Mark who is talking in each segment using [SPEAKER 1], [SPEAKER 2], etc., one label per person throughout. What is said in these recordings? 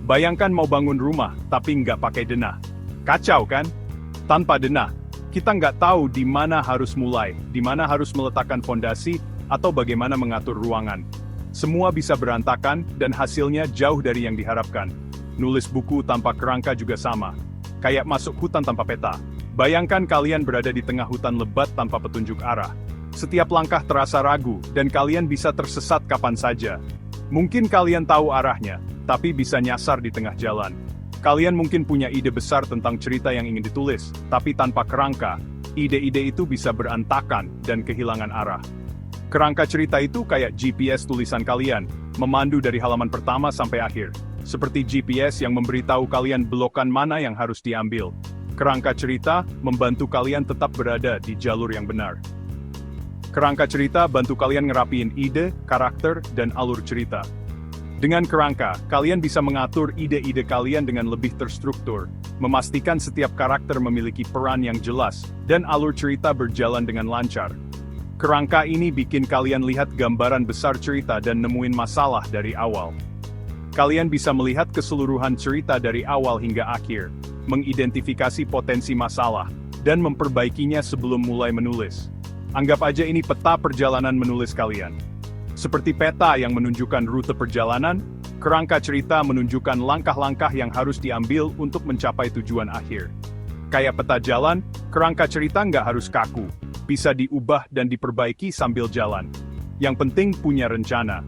[SPEAKER 1] Bayangkan mau bangun rumah, tapi nggak pakai denah. Kacau kan? Tanpa denah, kita nggak tahu di mana harus mulai, di mana harus meletakkan fondasi, atau bagaimana mengatur ruangan. Semua bisa berantakan, dan hasilnya jauh dari yang diharapkan. Nulis buku tanpa kerangka juga sama. Kayak masuk hutan tanpa peta. Bayangkan kalian berada di tengah hutan lebat tanpa petunjuk arah. Setiap langkah terasa ragu, dan kalian bisa tersesat kapan saja. Mungkin kalian tahu arahnya, tapi bisa nyasar di tengah jalan. Kalian mungkin punya ide besar tentang cerita yang ingin ditulis, tapi tanpa kerangka, ide-ide itu bisa berantakan dan kehilangan arah. Kerangka cerita itu kayak GPS tulisan kalian, memandu dari halaman pertama sampai akhir. Seperti GPS yang memberitahu kalian belokan mana yang harus diambil. Kerangka cerita membantu kalian tetap berada di jalur yang benar. Kerangka cerita bantu kalian ngerapiin ide, karakter, dan alur cerita. Dengan kerangka, kalian bisa mengatur ide-ide kalian dengan lebih terstruktur, memastikan setiap karakter memiliki peran yang jelas, dan alur cerita berjalan dengan lancar. Kerangka ini bikin kalian lihat gambaran besar cerita dan nemuin masalah dari awal. Kalian bisa melihat keseluruhan cerita dari awal hingga akhir, mengidentifikasi potensi masalah, dan memperbaikinya sebelum mulai menulis. Anggap aja ini peta perjalanan menulis kalian. Seperti peta yang menunjukkan rute perjalanan, kerangka cerita menunjukkan langkah-langkah yang harus diambil untuk mencapai tujuan akhir. Kayak peta jalan, kerangka cerita nggak harus kaku, bisa diubah dan diperbaiki sambil jalan. Yang penting punya rencana.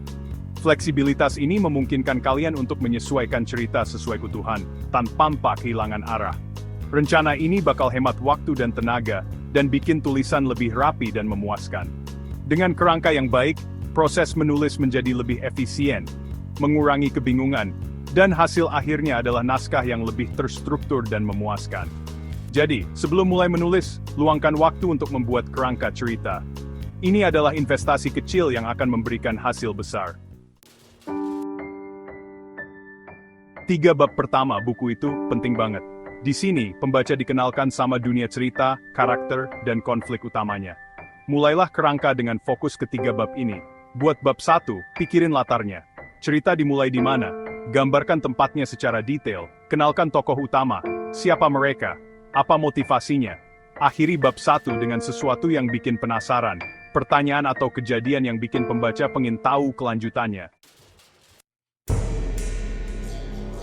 [SPEAKER 1] Fleksibilitas ini memungkinkan kalian untuk menyesuaikan cerita sesuai kebutuhan, tanpa kehilangan arah. Rencana ini bakal hemat waktu dan tenaga, dan bikin tulisan lebih rapi dan memuaskan. Dengan kerangka yang baik, proses menulis menjadi lebih efisien, mengurangi kebingungan, dan hasil akhirnya adalah naskah yang lebih terstruktur dan memuaskan. Jadi, sebelum mulai menulis, luangkan waktu untuk membuat kerangka cerita. Ini adalah investasi kecil yang akan memberikan hasil besar. 3 bab pertama buku itu penting banget. Di sini, pembaca dikenalkan sama dunia cerita, karakter, dan konflik utamanya. Mulailah kerangka dengan fokus ke 3 bab ini. Buat bab 1, pikirin latarnya. Cerita dimulai di mana? Gambarkan tempatnya secara detail. Kenalkan tokoh utama. Siapa mereka? Apa motivasinya? Akhiri bab 1 dengan sesuatu yang bikin penasaran. Pertanyaan atau kejadian yang bikin pembaca pengen tahu kelanjutannya.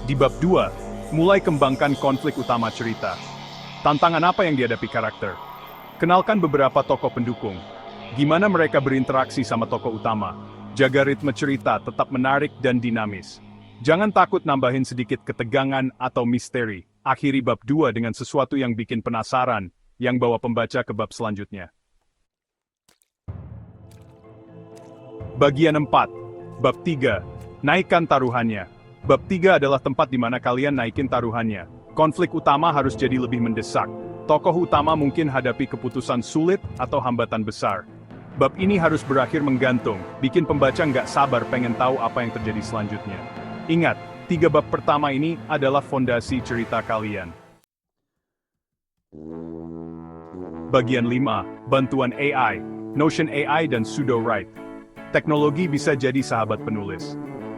[SPEAKER 1] Di bab 2, mulai kembangkan konflik utama cerita. Tantangan apa yang dihadapi karakter? Kenalkan beberapa tokoh pendukung. Gimana mereka berinteraksi sama tokoh utama? Jaga ritme cerita tetap menarik dan dinamis. Jangan takut nambahin sedikit ketegangan atau misteri. Akhiri bab 2 dengan sesuatu yang bikin penasaran, yang bawa pembaca ke bab selanjutnya. Bagian 4. Bab 3. Naikkan taruhannya. Bab 3 adalah tempat di mana kalian naikin taruhannya. Konflik utama harus jadi lebih mendesak. Tokoh utama mungkin hadapi keputusan sulit atau hambatan besar. Bab ini harus berakhir menggantung, bikin pembaca nggak sabar pengen tahu apa yang terjadi selanjutnya. Ingat, 3 bab pertama ini adalah fondasi cerita kalian. Bagian 5. Bantuan AI, Notion AI dan Sudowrite. Teknologi bisa jadi sahabat penulis.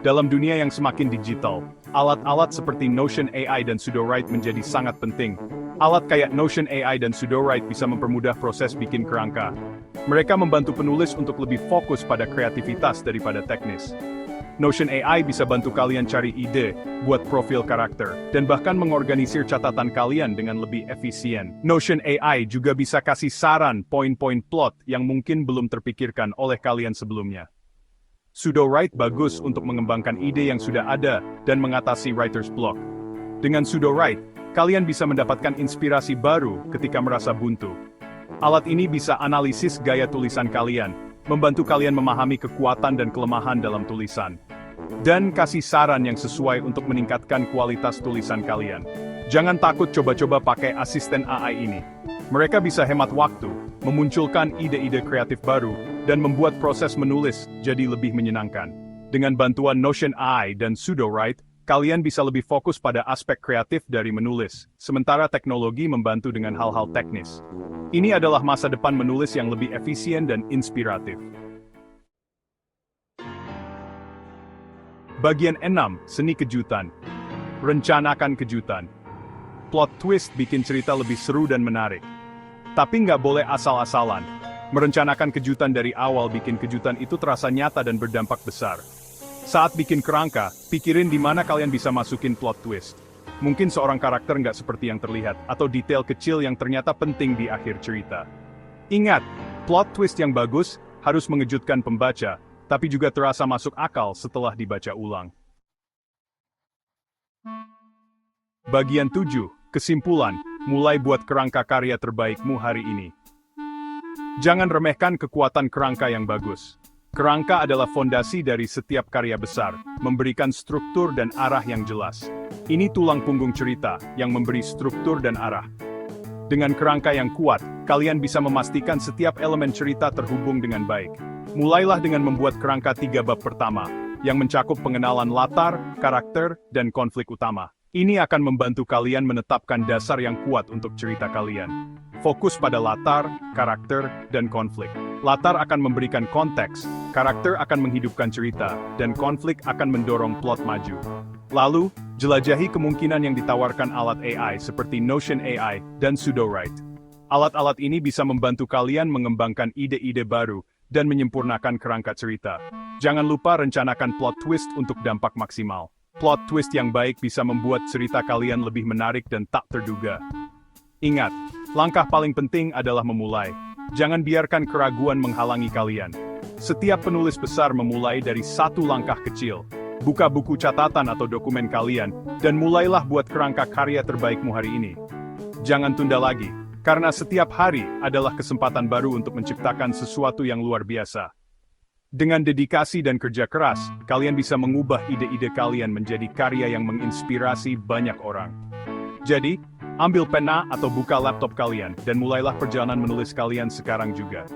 [SPEAKER 1] Dalam dunia yang semakin digital, alat-alat seperti Notion AI dan Sudowrite menjadi sangat penting. Alat kayak Notion AI dan Sudowrite bisa mempermudah proses bikin kerangka. Mereka membantu penulis untuk lebih fokus pada kreativitas daripada teknis. Notion AI bisa bantu kalian cari ide, buat profil karakter, dan bahkan mengorganisir catatan kalian dengan lebih efisien. Notion AI juga bisa kasih saran poin-poin plot yang mungkin belum terpikirkan oleh kalian sebelumnya. Sudowrite bagus untuk mengembangkan ide yang sudah ada dan mengatasi writer's block. Dengan Sudowrite, kalian bisa mendapatkan inspirasi baru ketika merasa buntu. Alat ini bisa analisis gaya tulisan kalian, membantu kalian memahami kekuatan dan kelemahan dalam tulisan, dan kasih saran yang sesuai untuk meningkatkan kualitas tulisan kalian. Jangan takut coba-coba pakai asisten AI ini. Mereka bisa hemat waktu, memunculkan ide-ide kreatif baru, dan membuat proses menulis jadi lebih menyenangkan. Dengan bantuan Notion AI dan Sudowrite, kalian bisa lebih fokus pada aspek kreatif dari menulis, sementara teknologi membantu dengan hal-hal teknis. Ini adalah masa depan menulis yang lebih efisien dan inspiratif. Bagian 6, Seni Kejutan. Rencanakan kejutan. Plot twist bikin cerita lebih seru dan menarik. Tapi nggak boleh asal-asalan. Merencanakan kejutan dari awal bikin kejutan itu terasa nyata dan berdampak besar. Saat bikin kerangka, pikirin di mana kalian bisa masukin plot twist. Mungkin seorang karakter nggak seperti yang terlihat, atau detail kecil yang ternyata penting di akhir cerita. Ingat, plot twist yang bagus harus mengejutkan pembaca, tapi juga terasa masuk akal setelah dibaca ulang. Bagian 7. Kesimpulan, mulai buat kerangka karya terbaikmu hari ini. Jangan remehkan kekuatan kerangka yang bagus. Kerangka adalah fondasi dari setiap karya besar, memberikan struktur dan arah yang jelas. Ini tulang punggung cerita yang memberi struktur dan arah. Dengan kerangka yang kuat, kalian bisa memastikan setiap elemen cerita terhubung dengan baik. Mulailah dengan membuat kerangka 3 bab pertama, yang mencakup pengenalan latar, karakter, dan konflik utama. Ini akan membantu kalian menetapkan dasar yang kuat untuk cerita kalian. Fokus pada latar, karakter, dan konflik. Latar akan memberikan konteks, karakter akan menghidupkan cerita, dan konflik akan mendorong plot maju. Lalu, jelajahi kemungkinan yang ditawarkan alat AI seperti Notion AI dan Sudowrite. Alat-alat ini bisa membantu kalian mengembangkan ide-ide baru dan menyempurnakan kerangka cerita. Jangan lupa rencanakan plot twist untuk dampak maksimal. Plot twist yang baik bisa membuat cerita kalian lebih menarik dan tak terduga. Ingat, langkah paling penting adalah memulai. Jangan biarkan keraguan menghalangi kalian. Setiap penulis besar memulai dari satu langkah kecil. Buka buku catatan atau dokumen kalian, dan mulailah buat kerangka karya terbaikmu hari ini. Jangan tunda lagi, karena setiap hari adalah kesempatan baru untuk menciptakan sesuatu yang luar biasa. Dengan dedikasi dan kerja keras, kalian bisa mengubah ide-ide kalian menjadi karya yang menginspirasi banyak orang. Jadi, ambil pena atau buka laptop kalian, dan mulailah perjalanan menulis kalian sekarang juga.